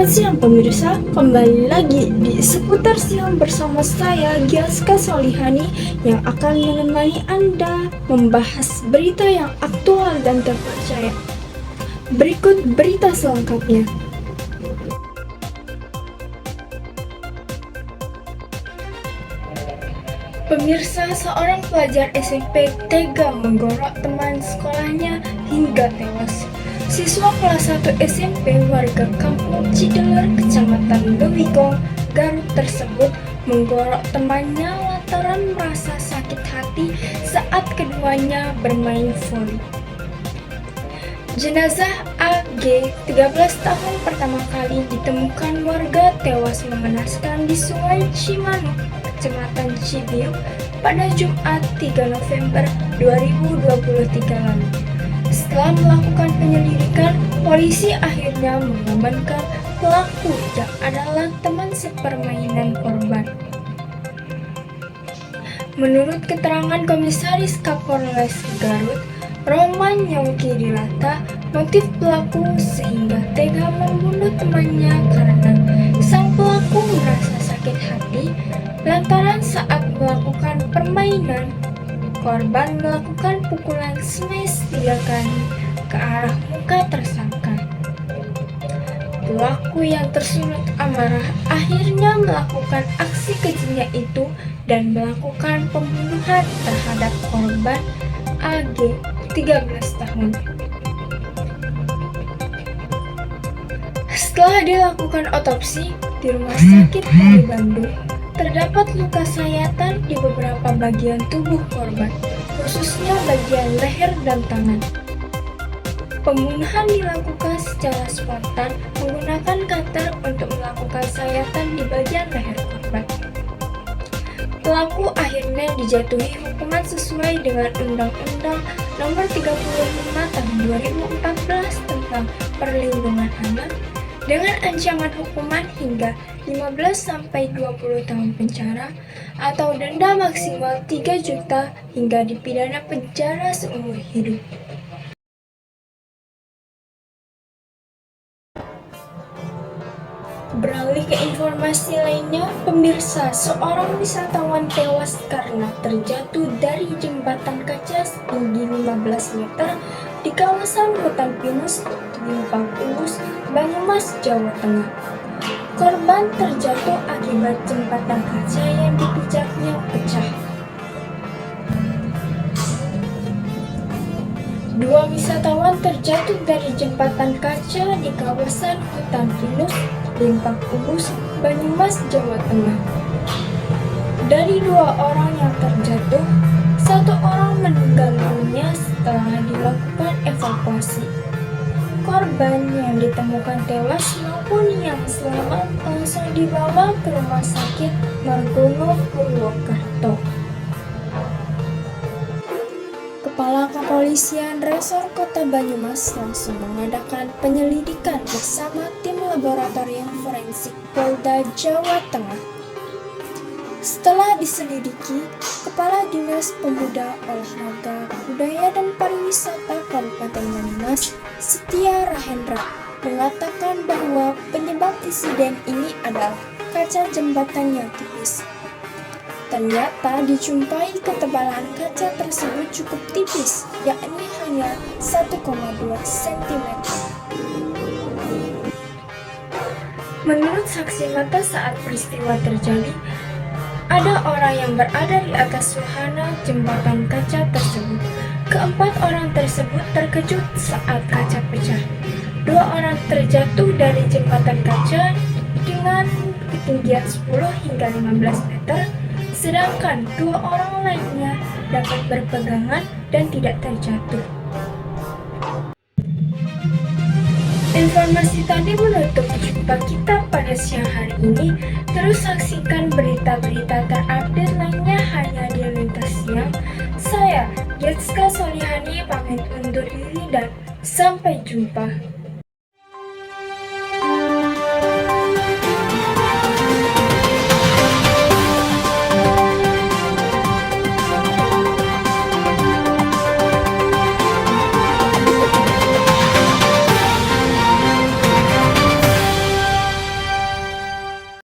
Selamat siang pemirsa, kembali lagi di Seputar Siang bersama saya Giaska Solihani yang akan menemani Anda membahas berita yang aktual dan terpercaya. Berikut berita selengkapnya. Pemirsa, seorang pelajar SMP tega menggorok teman sekolahnya hingga tewas. Siswa kelas 1 SMP warga Kampung Cideler, Kecamatan Lewiko, Garut tersebut menggorok temannya lantaran merasa sakit hati saat keduanya bermain voli. Jenazah AG, 13 tahun, pertama kali ditemukan warga tewas mengenaskan di Sungai Cimanuk, Kecamatan Cibiuk pada Jumat 3 November 2023 lalu. Setelah melakukan penyelidikan, polisi akhirnya mengamankan pelaku yang adalah teman sepermainan korban. Menurut keterangan Komisaris Kapolres Garut, Roman Yongki Dilata, motif pelaku sehingga tega membunuh temannya karena sang pelaku merasa sakit hati lantaran saat melakukan permainan, korban melakukan pukulan smash 3 kali ke arah muka tersangka. Pelaku yang tersulut amarah akhirnya melakukan aksi kejinya itu dan melakukan pembunuhan terhadap korban AG, 13 tahun. Setelah dilakukan otopsi di Rumah Sakit Polri Bandung, terdapat luka sayatan di beberapa bagian tubuh korban, khususnya bagian leher dan tangan. Pembunuhan dilakukan secara spontan menggunakan cutter untuk melakukan sayatan di bagian leher korban. Pelaku akhirnya dijatuhi hukuman sesuai dengan Undang-Undang Nomor 35 Tahun 2014 tentang Perlindungan Anak dengan ancaman hukuman hingga 15-20 tahun penjara atau denda maksimal 3 juta hingga dipidana penjara seumur hidup. Beralih ke informasi lainnya, pemirsa, seorang wisatawan tewas karena terjatuh dari jembatan kaca setinggi 15 meter di kawasan Hutan Pinus, Limpang Ulus, Banyumas, Jawa Tengah. Korban terjatuh akibat jembatan kaca yang dipijaknya pecah. Dua wisatawan terjatuh dari jembatan kaca di kawasan Hutan Pinus, Limpang Ulus, Banyumas, Jawa Tengah. Dari 2 orang yang terjatuh, 1 orang meninggal dunia setelah dilakukan evakuasi. Korban yang ditemukan tewas maupun yang selamat langsung dibawa ke Rumah Sakit Margono, Purwokerto. Kepala Kepolisian Resor Kota Banyumas langsung mengadakan penyelidikan bersama tim laboratorium forensik Polda Jawa Tengah. Setelah diselidiki, Kepala Dinas Pemuda, Olahraga, Budaya dan Pariwisata Kabupaten Banyumas, Setia Rahendra, mengatakan bahwa penyebab insiden ini adalah kaca jembatan yang tipis. Ternyata dijumpai ketebalan kaca tersebut cukup tipis, yakni hanya 1,2 cm. Menurut saksi mata saat peristiwa terjadi, ada orang yang berada di atas wahana jembatan kaca tersebut. Keempat orang tersebut terkejut saat kaca pecah. 2 orang terjatuh dari jembatan kaca dengan ketinggian 10 hingga 15 meter, sedangkan 2 orang lainnya dapat berpegangan dan tidak terjatuh. Informasi tadi menutup jumpa kita pada siang hari ini. Terus saksikan berita-berita terupdate lainnya hanya di Lintas Siang. Saya, Giaska Solihani, pamit undur diri dan sampai jumpa.